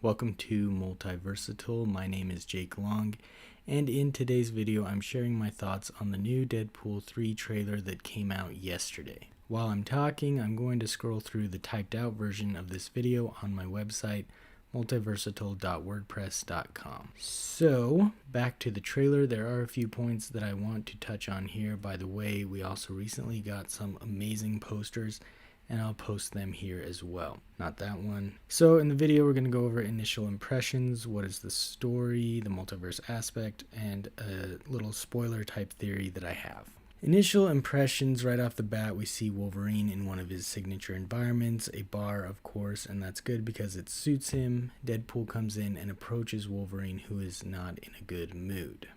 Welcome to Multiversatile. My name is Jake Long, and in today's video I'm sharing my thoughts on the new Deadpool 3 trailer that came out yesterday. While I'm talking, I'm going to scroll through the typed out version of this video on my website, multiversatile.wordpress.com. So, back to the trailer. There are a few points that I want to touch on here. By the way, we also recently got some amazing posters, and I'll post them here as well. Not that one. So in the video, we're going to go over initial impressions, what is the story, the multiverse aspect, and a little spoiler type theory that I have. Initial impressions, right off the bat, we see Wolverine in one of his signature environments, a bar of course, and that's good because it suits him. Deadpool comes in and approaches Wolverine, who is not in a good mood.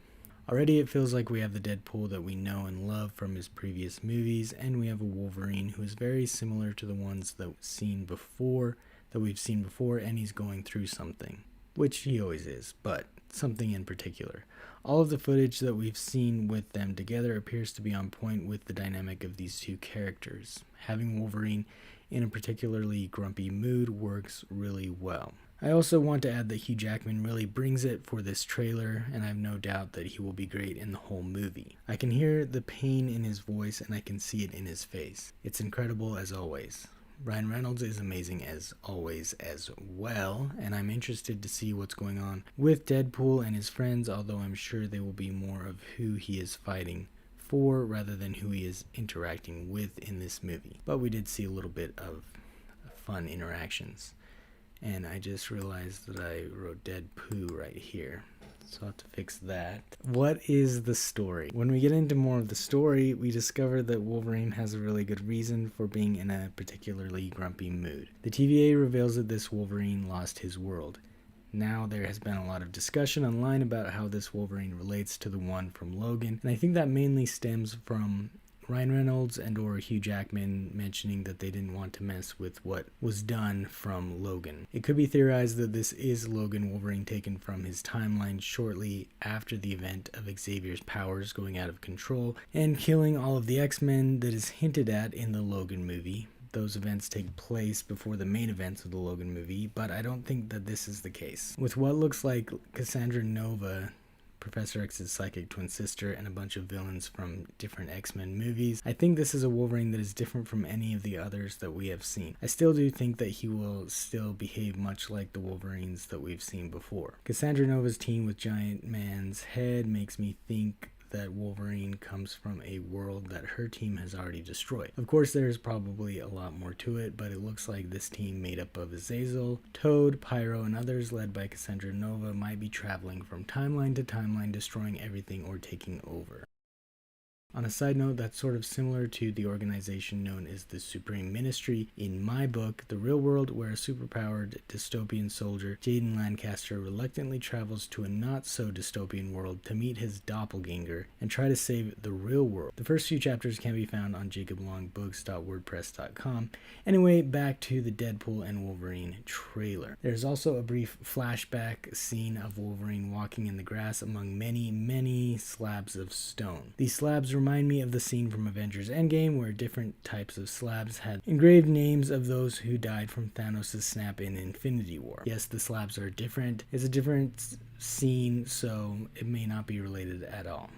Already it feels like we have the Deadpool that we know and love from his previous movies, and we have a Wolverine who is very similar to the ones that we've seen before, and he's going through something, which he always is, but something in particular. All of the footage that we've seen with them together appears to be on point with the dynamic of these two characters. Having Wolverine in a particularly grumpy mood works really well. I also want to add that Hugh Jackman really brings it for this trailer, and I have no doubt that he will be great in the whole movie. I can hear the pain in his voice and I can see it in his face. It's incredible as always. Ryan Reynolds is amazing as always as well, and I'm interested to see what's going on with Deadpool and his friends, although I'm sure they will be more of who he is fighting for rather than who he is interacting with in this movie. But we did see a little bit of fun interactions. And I just realized that I wrote dead poo right here, so I'll have to fix that. What is the story? When we get into more of the story, we discover that Wolverine has a really good reason for being in a particularly grumpy mood. The TVA reveals that this Wolverine lost his world. Now there has been a lot of discussion online about how this Wolverine relates to the one from Logan, and I think that mainly stems from Ryan Reynolds and or Hugh Jackman mentioning that they didn't want to mess with what was done from Logan. It could be theorized that this is Logan Wolverine taken from his timeline shortly after the event of Xavier's powers going out of control and killing all of the X-Men that is hinted at in the Logan movie. Those events take place before the main events of the Logan movie, but I don't think that this is the case. With what looks like Cassandra Nova, Professor X's psychic twin sister, and a bunch of villains from different X-Men movies, I think this is a Wolverine that is different from any of the others that we have seen. I still do think that he will still behave much like the Wolverines that we've seen before. Cassandra Nova's team with Giant Man's head makes me think that Wolverine comes from a world that her team has already destroyed. Of course, there's probably a lot more to it, but it looks like this team made up of Azazel, Toad, Pyro, and others led by Cassandra Nova might be traveling from timeline to timeline, destroying everything or taking over. On a side note, that's sort of similar to the organization known as the Supreme Ministry in my book, The Real World, where a superpowered dystopian soldier, Jaden Lancaster, reluctantly travels to a not-so-dystopian world to meet his doppelganger and try to save the real world. The first few chapters can be found on jacoblongbooks.wordpress.com. Anyway, back to the Deadpool and Wolverine trailer. There's also a brief flashback scene of Wolverine walking in the grass among many, many slabs of stone. These slabs remind me of the scene from Avengers Endgame where different types of slabs had engraved names of those who died from Thanos' snap in Infinity War. Yes, the slabs are different. It's a different scene, so it may not be related at all.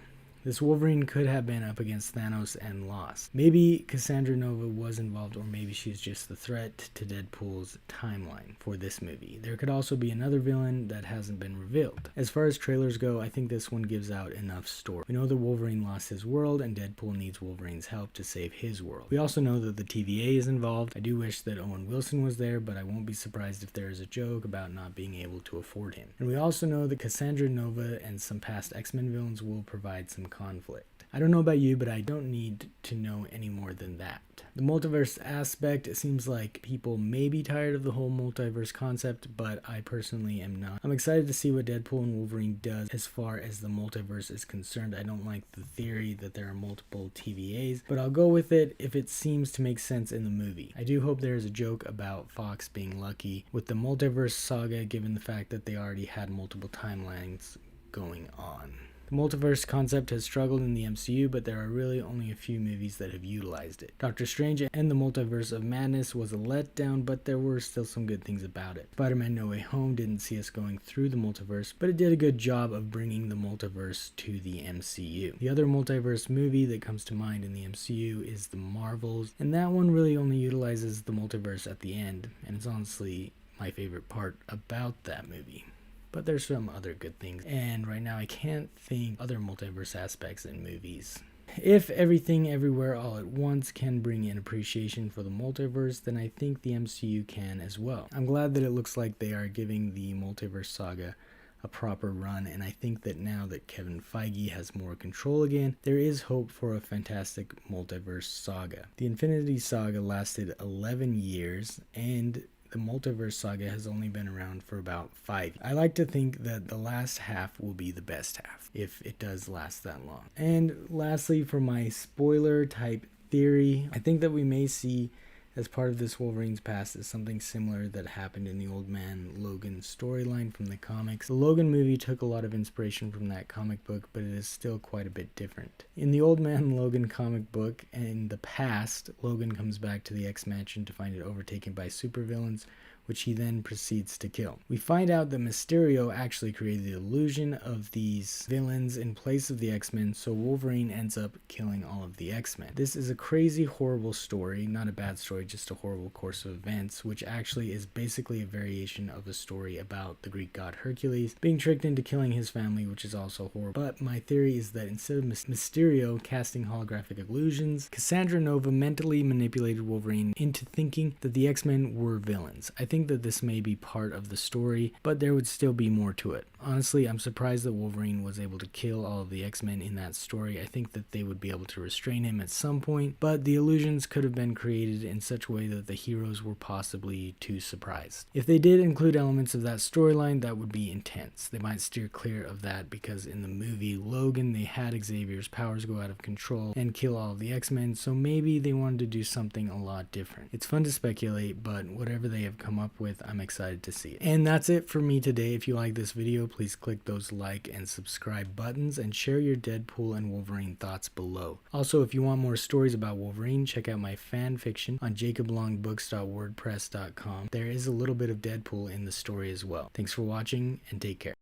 This Wolverine could have been up against Thanos and lost. Maybe Cassandra Nova was involved, or maybe she's just the threat to Deadpool's timeline for this movie. There could also be another villain that hasn't been revealed. As far as trailers go, I think this one gives out enough story. We know that Wolverine lost his world, and Deadpool needs Wolverine's help to save his world. We also know that the TVA is involved. I do wish that Owen Wilson was there, but I won't be surprised if there is a joke about not being able to afford him. And we also know that Cassandra Nova and some past X-Men villains will provide some conflict. I don't know about you, but I don't need to know any more than that. The multiverse aspect, it seems like people may be tired of the whole multiverse concept, but I personally am not. I'm excited to see what Deadpool and Wolverine does as far as the multiverse is concerned. I don't like the theory that there are multiple TVAs, but I'll go with it if it seems to make sense in the movie. I do hope there is a joke about Fox being lucky with the multiverse saga, given the fact that they already had multiple timelines going on. The multiverse concept has struggled in the MCU, but there are really only a few movies that have utilized it. Doctor Strange and the Multiverse of Madness was a letdown, but there were still some good things about it. Spider-Man No Way Home didn't see us going through the multiverse, but it did a good job of bringing the multiverse to the MCU. The other multiverse movie that comes to mind in the MCU is The Marvels, and that one really only utilizes the multiverse at the end, and it's honestly my favorite part about that movie. But there's some other good things, and right now I can't think other multiverse aspects in movies. If Everything Everywhere All at Once can bring in appreciation for the multiverse, then I think the MCU can as well. I'm glad that it looks like they are giving the multiverse saga a proper run, and I think that now that Kevin Feige has more control again, there is hope for a fantastic multiverse saga. The Infinity Saga lasted 11 years, and the multiverse saga has only been around for about 5 years. I like to think that the last half will be the best half, if it does last that long. And lastly, for my spoiler type theory, I think that we may see as part of this Wolverine's past is something similar that happened in the Old Man Logan storyline from the comics. The Logan movie took a lot of inspiration from that comic book, but it is still quite a bit different. In the Old Man Logan comic book, in the past, Logan comes back to the X-Mansion to find it overtaken by supervillains, which he then proceeds to kill. We find out that Mysterio actually created the illusion of these villains in place of the X-Men, so Wolverine ends up killing all of the X-Men. This is a crazy, horrible story, not a bad story, just a horrible course of events, which actually is basically a variation of a story about the Greek god Hercules being tricked into killing his family, which is also horrible. But my theory is that instead of Mysterio casting holographic illusions, Cassandra Nova mentally manipulated Wolverine into thinking that the X-Men were villains. I think that this may be part of the story, but there would still be more to it. Honestly, I'm surprised that Wolverine was able to kill all of the X-Men in that story. I think that they would be able to restrain him at some point, but the illusions could have been created in such a way that the heroes were possibly too surprised. If they did include elements of that storyline, that would be intense. They might steer clear of that because in the movie Logan, they had Xavier's powers go out of control and kill all of the X-Men, so maybe they wanted to do something a lot different. It's fun to speculate, but whatever they have come up with, I'm excited to see it. And that's it for me today. If you like this video, please click those like and subscribe buttons and share your Deadpool and Wolverine thoughts below. Also, if you want more stories about Wolverine, check out my fan fiction on jacoblongbooks.wordpress.com. There is a little bit of Deadpool in the story as well. Thanks for watching and take care.